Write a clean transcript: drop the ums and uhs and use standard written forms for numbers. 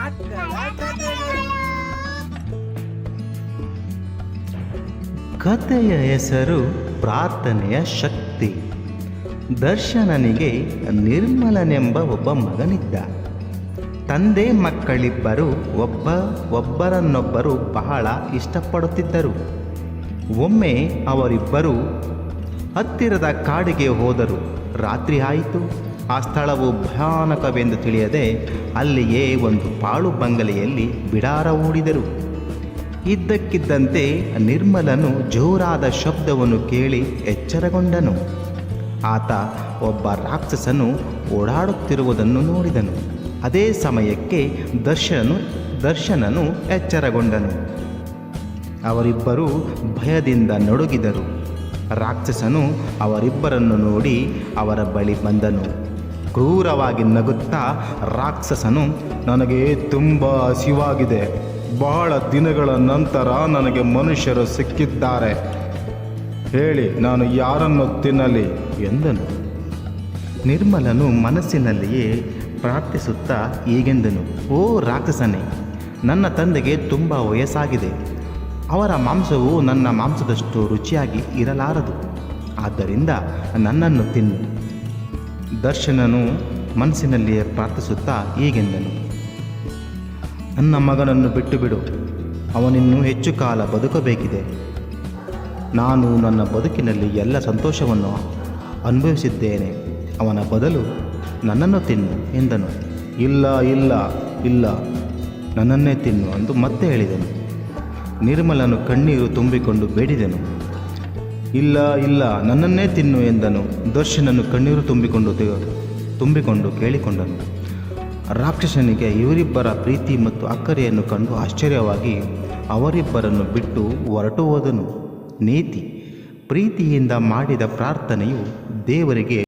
ಮಕ್ಕಳ ಕಥೆಗಳು. ಕಥೆಯ ಹೆಸರು ಪ್ರಾರ್ಥನೆಯ ಶಕ್ತಿ. ದರ್ಶನನಿಗೆ ನಿರ್ಮಲನೆಂಬ ಒಬ್ಬ ಮಗನಿದ್ದ. ತಂದೆ ಮಕ್ಕಳಿಬ್ಬರು ಒಬ್ಬರನ್ನೊಬ್ಬರು ಬಹಳ ಇಷ್ಟಪಡುತ್ತಿದ್ದರು. ಒಮ್ಮೆ ಅವರಿಬ್ಬರು ಹತ್ತಿರದ ಕಾಡಿಗೆ ಹೋದರು. ರಾತ್ರಿ ಆಯಿತು. ಆ ಸ್ಥಳವು ಭಯಾನಕವೆಂದು ತಿಳಿಯದೆ ಅಲ್ಲಿಯೇ ಒಂದು ಪಾಳು ಬಂಗಲೆಯಲ್ಲಿ ಬಿಡಾರ ಹೂಡಿದರು. ಇದ್ದಕ್ಕಿದ್ದಂತೆ ನಿರ್ಮಲನು ಜೋರಾದ ಶಬ್ದವನ್ನು ಕೇಳಿ ಎಚ್ಚರಗೊಂಡನು. ಆತ ಒಬ್ಬ ರಾಕ್ಷಸನು ಓಡಾಡುತ್ತಿರುವುದನ್ನು ನೋಡಿದನು. ಅದೇ ಸಮಯಕ್ಕೆ ದರ್ಶನನು ಎಚ್ಚರಗೊಂಡನು. ಅವರಿಬ್ಬರೂ ಭಯದಿಂದ ನಡುಗಿದರು. ರಾಕ್ಷಸನು ಅವರಿಬ್ಬರನ್ನು ನೋಡಿ ಅವರ ಬಳಿ ಬಂದನು. ಕ್ರೂರವಾಗಿ ನಗುತ್ತಾ ರಾಕ್ಷಸನು, ನನಗೆ ತುಂಬ ಹಸಿವಾಗಿದೆ. ಬಹಳ ದಿನಗಳ ನಂತರ ನನಗೆ ಮನುಷ್ಯರು ಸಿಕ್ಕಿದ್ದಾರೆ. ಹೇಳಿ, ನಾನು ಯಾರನ್ನು ತಿನ್ನಲಿ ಎಂದನು. ನಿರ್ಮಲನು ಮನಸ್ಸಿನಲ್ಲಿಯೇ ಪ್ರಾರ್ಥಿಸುತ್ತಾ ಹೀಗೆಂದನು, ಓ ರಾಕ್ಷಸನೇ, ನನ್ನ ತಂದೆಗೆ ತುಂಬ ವಯಸ್ಸಾಗಿದೆ. ಅವರ ಮಾಂಸವು ನನ್ನ ಮಾಂಸದಷ್ಟು ರುಚಿಯಾಗಿ ಇರಲಾರದು. ಆದ್ದರಿಂದ ನನ್ನನ್ನು ತಿನ್ನು. ದರ್ಶನನು ಮನಸ್ಸಿನಲ್ಲಿಯೇ ಪ್ರಾರ್ಥಿಸುತ್ತಾ ಹೀಗೆಂದನು, ನನ್ನ ಮಗನನ್ನು ಬಿಟ್ಟು ಬಿಡು. ಅವನಿನ್ನೂ ಹೆಚ್ಚು ಕಾಲ ಬದುಕಬೇಕಿದೆ. ನಾನು ನನ್ನ ಬದುಕಿನಲ್ಲಿ ಎಲ್ಲ ಸಂತೋಷವನ್ನು ಅನುಭವಿಸಿದ್ದೇನೆ. ಅವನ ಬದಲು ನನ್ನನ್ನು ತಿನ್ನು ಎಂದನು. ಇಲ್ಲ ಇಲ್ಲ ಇಲ್ಲ, ನನ್ನನ್ನೇ ತಿನ್ನು ಎಂದು ಮತ್ತೆ ಹೇಳಿದನು. ನಿರ್ಮಲನು ಕಣ್ಣೀರು ತುಂಬಿಕೊಂಡು ಬೇಡಿದನು. ಇಲ್ಲ ಇಲ್ಲ, ನನ್ನನ್ನೇ ತಿನ್ನು ಎಂದನು. ದರ್ಶನನು ಕಣ್ಣೀರು ತುಂಬಿಕೊಂಡು ಕೇಳಿಕೊಂಡನು. ರಾಕ್ಷಸನಿಗೆ ಇವರಿಬ್ಬರ ಪ್ರೀತಿ ಮತ್ತು ಅಕ್ಕರೆಯನ್ನು ಕಂಡು ಆಶ್ಚರ್ಯವಾಗಿ ಅವರಿಬ್ಬರನ್ನು ಬಿಟ್ಟು ಹೊರಟು ಹೋದನು. ನೀತಿ: ಪ್ರೀತಿಯಿಂದ ಮಾಡಿದ ಪ್ರಾರ್ಥನೆಯು ದೇವರಿಗೆ